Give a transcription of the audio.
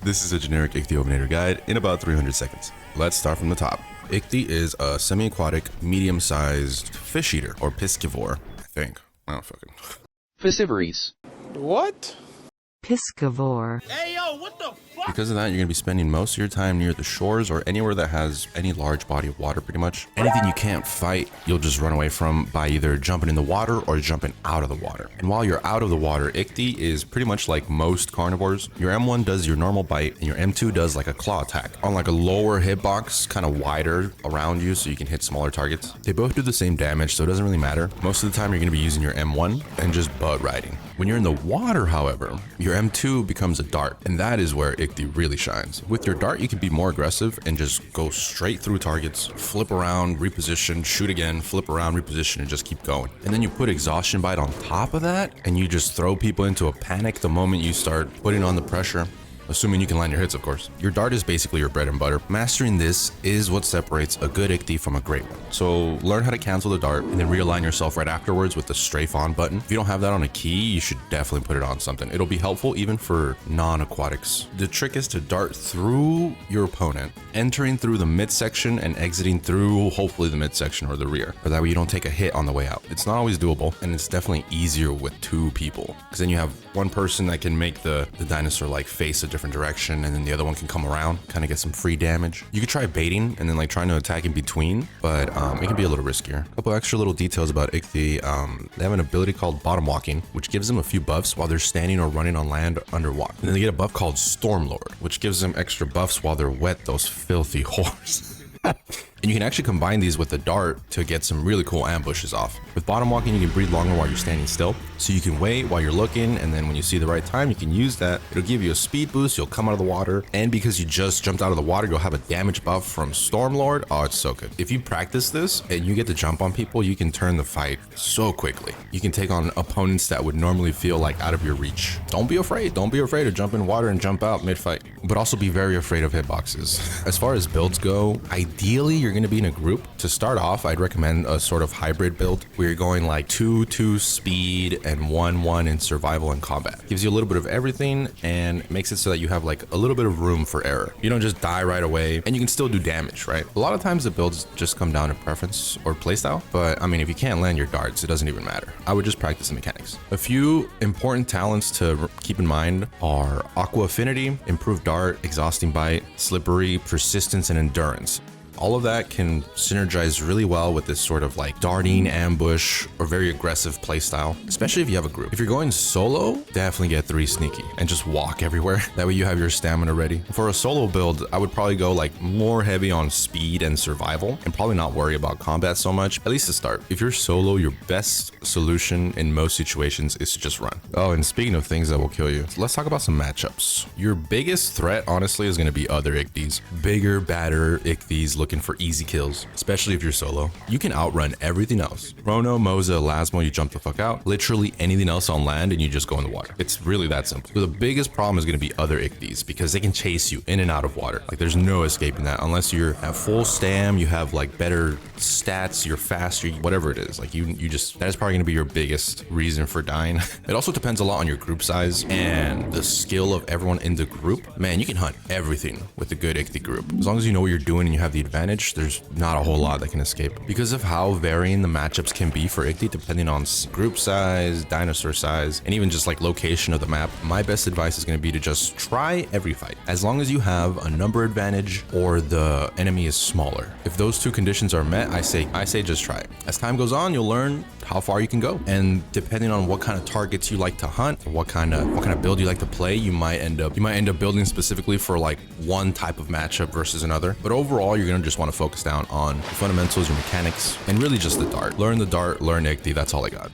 This is a generic Ichthyovenator guide in about 300 seconds. Let's start from the top. Ichthy is a semi-aquatic, medium-sized fish eater, or piscivore, I think. I don't fucking... Piscivorous. What? Piscivore. Hey, yo, what the fuck? Because of that, you're going to be spending most of your time near the shores or anywhere that has any large body of water, pretty much. Anything you can't fight, you'll just run away from by either jumping in the water or jumping out of the water. And while you're out of the water, Ichthy is pretty much like most carnivores. Your M1 does your normal bite, and your M2 does like a claw attack on like a lower hitbox, kind of wider around you so you can hit smaller targets. They both do the same damage, so it doesn't really matter. Most of the time, you're going to be using your M1 and just butt riding. When you're in the water, however, your M2 becomes a dart, and that is where Ichthy really shines. With your dart, you can be more aggressive and just go straight through targets, flip around, reposition, shoot again, flip around, reposition, and just keep going. And then you put exhaustion bite on top of that, and you just throw people into a panic the moment you start putting on the pressure. Assuming you can land your hits, of course. Your dart is basically your bread and butter. Mastering this is what separates a good Ichthy from a great one. So learn how to cancel the dart and then realign yourself right afterwards with the strafe on button. If you don't have that on a key, you should definitely put it on something. It'll be helpful even for non-aquatics. The trick is to dart through your opponent, entering through the midsection and exiting through hopefully the midsection or the rear. Or that way you don't take a hit on the way out. It's not always doable, and it's definitely easier with two people. Because then you have one person that can make the dinosaur like face a different direction, and then the other one can come around, kind of get some free damage. You could try baiting and then like trying to attack in between, but it can be a little riskier. A couple extra little details about Ichthy. They have an ability called bottom walking, which gives them a few buffs while they're standing or running on land underwater. And then they get a buff called Stormlord, which gives them extra buffs while they're wet, those filthy whores. And you can actually combine these with the dart to get some really cool ambushes off. With bottom walking, you can breathe longer while you're standing still. So you can wait while you're looking, and then when you see the right time, you can use that. It'll give you a speed boost, you'll come out of the water, and because you just jumped out of the water, you'll have a damage buff from Stormlord. Oh, it's so good. If you practice this and you get to jump on people, you can turn the fight so quickly. You can take on opponents that would normally feel like out of your reach. Don't be afraid. Don't be afraid to jump in water and jump out mid-fight, but also be very afraid of hitboxes. As far as builds go, ideally, you're going to be in a group. To start off, I'd recommend a sort of hybrid build where you're going like 2-2 speed and 1-1 in survival and combat. Gives you a little bit of everything and makes it so that you have like a little bit of room for error. You don't just die right away, and you can still do damage, right? A lot of times the builds just come down to preference or playstyle, but I mean, if you can't land your darts, it doesn't even matter. I would just practice the mechanics. A few important talents to keep in mind are Aqua Affinity, Improved Dart, Exhausting Bite, Slippery, Persistence, and Endurance. All of that can synergize really well with this sort of like darting, ambush, or very aggressive playstyle, especially if you have a group. If you're going solo, definitely get 3 sneaky and just walk everywhere. That way you have your stamina ready. For a solo build, I would probably go like more heavy on speed and survival and probably not worry about combat so much, at least to start. If you're solo, your best solution in most situations is to just run. Oh, and speaking of things that will kill you, let's talk about some matchups. Your biggest threat, honestly, is going to be other Ichthys. Bigger, badder Ichthys looking for easy kills, especially if you're solo. You can outrun everything else. Chrono, Moza, Elasmo, you jump the fuck out. Literally anything else on land and you just go in the water. It's really that simple. So the biggest problem is going to be other Ichthys because they can chase you in and out of water. Like there's no escaping that unless you're at full stam, you have like better stats, you're faster, whatever it is. Like you just, that is probably going to be your biggest reason for dying. It also depends a lot on your group size and the skill of everyone in the group. Man, you can hunt everything with a good Ichthy group. As long as you know what you're doing and you have the advantage, there's not a whole lot that can escape. Because of how varying the matchups can be for Ichthy depending on group size, dinosaur size, and even just like location of the map, my best advice is going to be to just try every fight. As long as you have a number advantage or the enemy is smaller. If those two conditions are met, I say just try it. As time goes on, you'll learn how far you can go. And depending on what kind of targets you like to hunt, or what kind of build you like to play, you might end up building specifically for like one type of matchup versus another. But overall, you're going to just want to focus down on the fundamentals, your mechanics, and really just the dart. Learn the dart, learn Ichthy, that's all I got.